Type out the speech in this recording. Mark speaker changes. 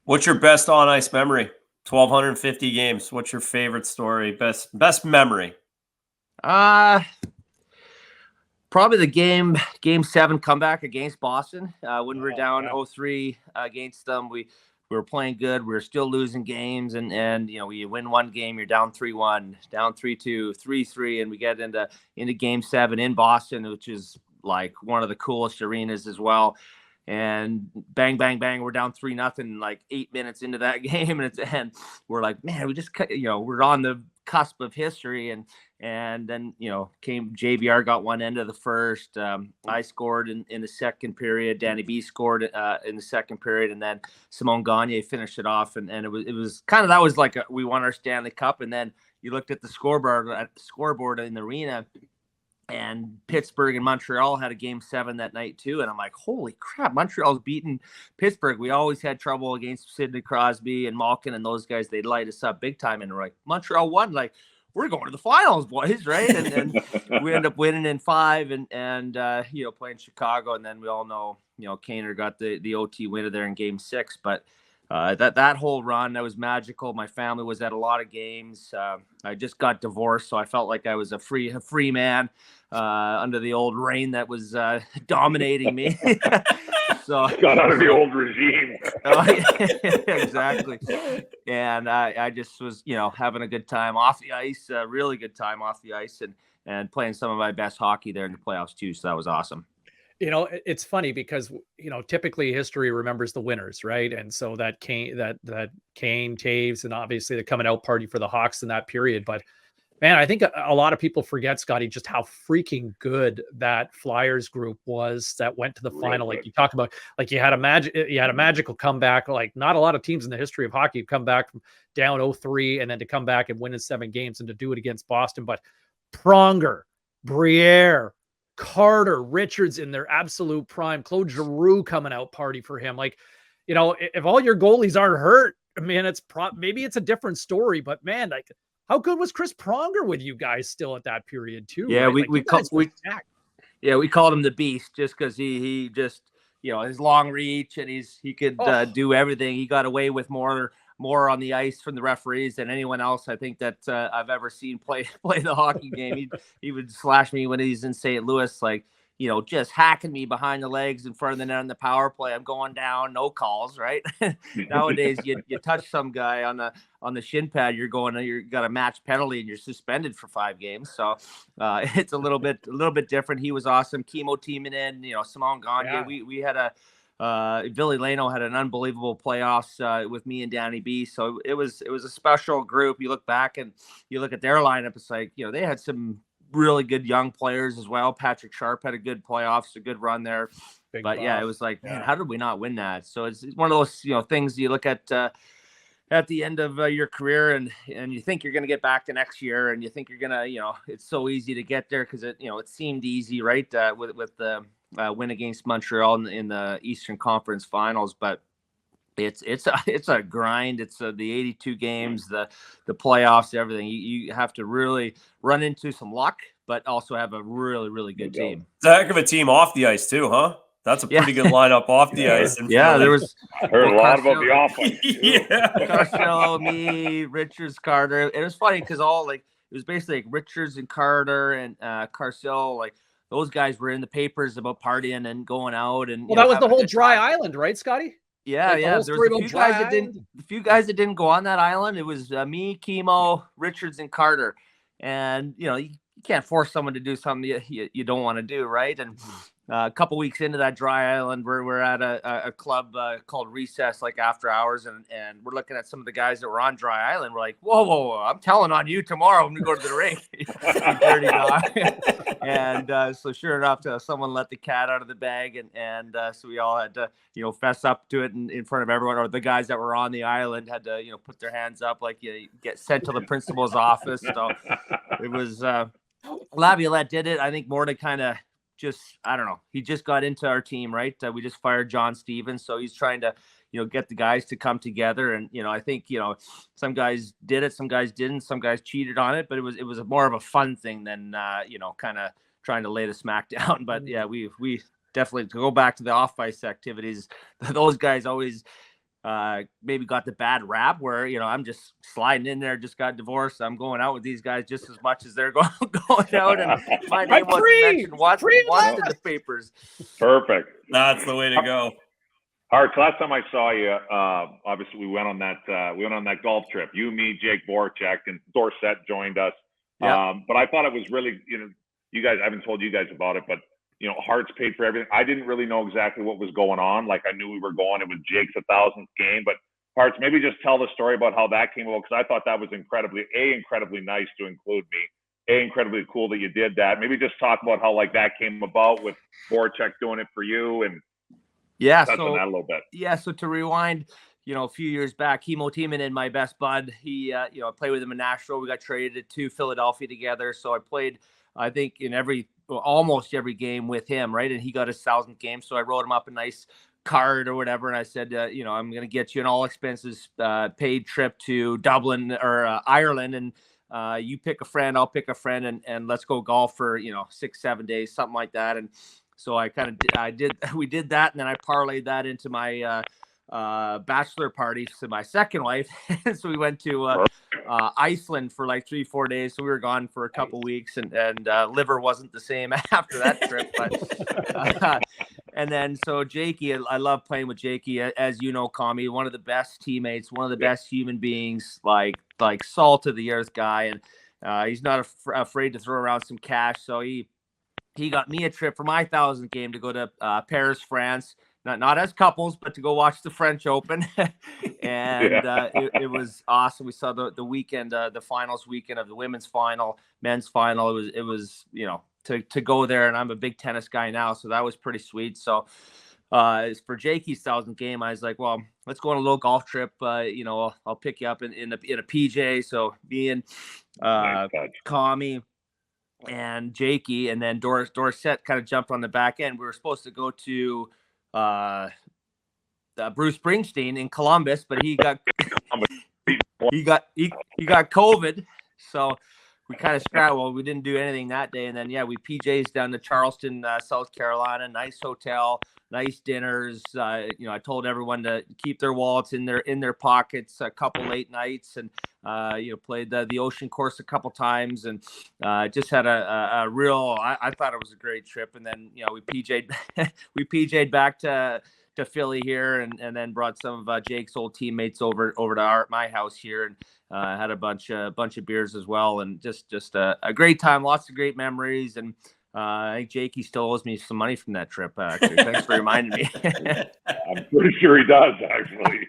Speaker 1: What's your best on ice memory? 1,250 games. What's your favorite story? Best memory?
Speaker 2: Probably the game 7 comeback against Boston when we were down 0-3 against them. We were playing good. We were still losing games, and you win one game, you're down 3-1, down 3-2, 3-3, and we get into game 7 in Boston, which is like one of the coolest arenas as well. And bang, bang, bang, we're down 3-0 like 8 minutes into that game, and we're like, man, we just we're on the cusp of history, and then came JVR, got one end of the first. I scored in the second period. Danny B scored in the second period, and then Simon Gagne finished it off, and it was kind of, that was like we won our Stanley Cup. And then you looked at the scoreboard in the arena, and Pittsburgh and Montreal had a game 7 that night too. And I'm like, holy crap, Montreal's beaten Pittsburgh. We always had trouble against Sidney Crosby and Malkin and those guys. They'd light us up big time. And we're like, Montreal won. Like, we're going to the finals, boys, right? And then we end up winning in 5 and playing Chicago. And then we all know, Kaner got the OT winner there in game 6. But that whole run, that was magical. My family was at a lot of games. I just got divorced, so I felt like I was a free man under the old reign that was dominating me. So
Speaker 3: got out of the old regime.
Speaker 2: Exactly. And I just was, having a good time off the ice, really good time off the ice, and playing some of my best hockey there in the playoffs too. So that was awesome.
Speaker 4: It's funny because, typically history remembers the winners, right? And so that Kane, Taves, and obviously the coming out party for the Hawks in that period. But man, I think a lot of people forget, Scottie, just how freaking good that Flyers group was that went to the final. Like you talk about, like you had a magical comeback. Like not a lot of teams in the history of hockey have come back from down 0-3 and then to come back and win in 7 games and to do it against Boston. But Pronger, Briere, Carter, Richards in their absolute prime, Claude Giroux coming out party for him. Like, if all your goalies aren't hurt, I mean, maybe it's a different story, but man, like how good was Chris Pronger with you guys still at that period too?
Speaker 2: Yeah,
Speaker 4: right?
Speaker 2: we called him the Beast just because he just, his long reach, and he could do everything. He got away with more on the ice from the referees than anyone else I think that I've ever seen play the hockey game. He would slash me when he's in St. Louis, like, just hacking me behind the legs in front of the net on the power play. I'm going down, no calls, right? Nowadays, you touch some guy on the shin pad, you got a match penalty and you're suspended for 5 games. So it's a little bit different. He was awesome. Chemo teaming in, Simon Gagne. Yeah. We had Billy Leno had an unbelievable playoffs with me and Danny B. So it was a special group. You look back and you look at their lineup, it's like, they had some really good young players as well. Patrick Sharp had a good playoffs, a good run there. Yeah, it was like, man, how did we not win that? So it's one of those, things you look at the end of your career and you think you're going to get back the next year, and you think you're going to, it's so easy to get there because it seemed easy, right? With the win against Montreal in the Eastern Conference Finals, but it's a grind. It's the 82 games, the playoffs, everything. You have to really run into some luck, but also have a really, really good team.
Speaker 1: It's a heck of a team off the ice too, huh? That's a pretty good lineup off the ice.
Speaker 2: There was.
Speaker 3: I heard a lot about the off ice.
Speaker 2: Carcillo, me, Richards, Carter. It was funny because it was basically like Richards and Carter and Carcillo, like those guys were in the papers about partying and going out. And
Speaker 4: that was the whole Dry Island, right, Scottie?
Speaker 2: Yeah, there was a few guys that didn't go on that island. It was me, Chemo, Richards, and Carter. And you can't force someone to do something you don't want to do, right? And a couple weeks into that Dry Island, we're at a club called Recess, like after hours, and we're looking at some of the guys that were on Dry Island. We're like, whoa, I'm telling on you tomorrow when we go to the rink, you dirty guy. And so sure enough, someone let the cat out of the bag, and so we all had to fess up to it in front of everyone. Or the guys that were on the island had to put their hands up, like you get sent to the principal's office. So it was Laviolette did it. I think more to kind of I don't know. He just got into our team, right? We just fired John Stevens, so he's trying to, get the guys to come together. And I think some guys did it, some guys didn't, some guys cheated on it, but it was more of a fun thing than kind of trying to lay the smack down. But yeah, we definitely, to go back to the off ice activities, those guys always maybe got the bad rap where, I'm just sliding in there, just got divorced. I'm going out with these guys just as much as they're going out. And my name wasn't mentioned once in the papers.
Speaker 3: Perfect.
Speaker 1: That's the way to go.
Speaker 3: Hartz, last time I saw you, obviously we went on that golf trip. You, me, Jake Borchek, and Dorsett joined us.
Speaker 2: Yeah.
Speaker 3: But I thought it was really, you guys, I haven't told you guys about it, but Hartz paid for everything. I didn't really know exactly what was going on. Like, I knew we were going. It was Jake's 1,000th game, but Hartz, maybe just tell the story about how that came about, because I thought that was incredibly nice to include me. Incredibly cool that you did that. Maybe just talk about how that came about with Borchek doing it for you, and touch on that a little bit.
Speaker 2: Yeah, so to rewind, a few years back, Hemo Tiemann and my best bud, he, I played with him in Nashville. We got traded to Philadelphia together. So I played, I think, in almost every game with him, right? And he got his 1,000th game. So I wrote him up a nice card or whatever. And I said, I'm going to get you an all expenses paid trip to Dublin or Ireland. And you pick a friend, I'll pick a friend, and let's go golf for, 6-7 days, something like that. And so we did that. And then I parlayed that into my bachelor party to my second wife. So we went to Iceland for 3-4 days. So we were gone for a couple weeks, and liver wasn't the same after that trip. But and then so Jakey, I love playing with Jakey, as you know, Kami, one of the best teammates, one of the best human beings, like salt of the earth guy, and he's not afraid to throw around some cash. So he got me a trip for my 1,000th game to go to Paris, France. Not as couples, but to go watch the French Open. And it was awesome. We saw the weekend, the finals weekend of the women's final, men's final. It was to go there, and I'm a big tennis guy now, so that was pretty sweet. So for Jakey's 1,000th game, I was like, well, let's go on a little golf trip. I'll pick you up in a PJ. So me and Kami and Jakey, and then Dorsett kind of jumped on the back end. We were supposed to go to Bruce Springsteen in Columbus, but he got COVID, so we kind of scrambled. Well, we didn't do anything that day, and then we PJs down to Charleston, South Carolina. Nice hotel, nice dinners. I told everyone to keep their wallets in their pockets. A couple late nights, and played the ocean course a couple times, and just had a real. I thought it was a great trip, and then we PJ'd back to Philly here, and then brought some of Jake's old teammates over to my house here, and had a bunch of beers as well, and just a great time, lots of great memories. And I think Jakey still owes me some money from that trip. Actually, thanks for reminding me.
Speaker 3: I'm pretty sure he does, actually.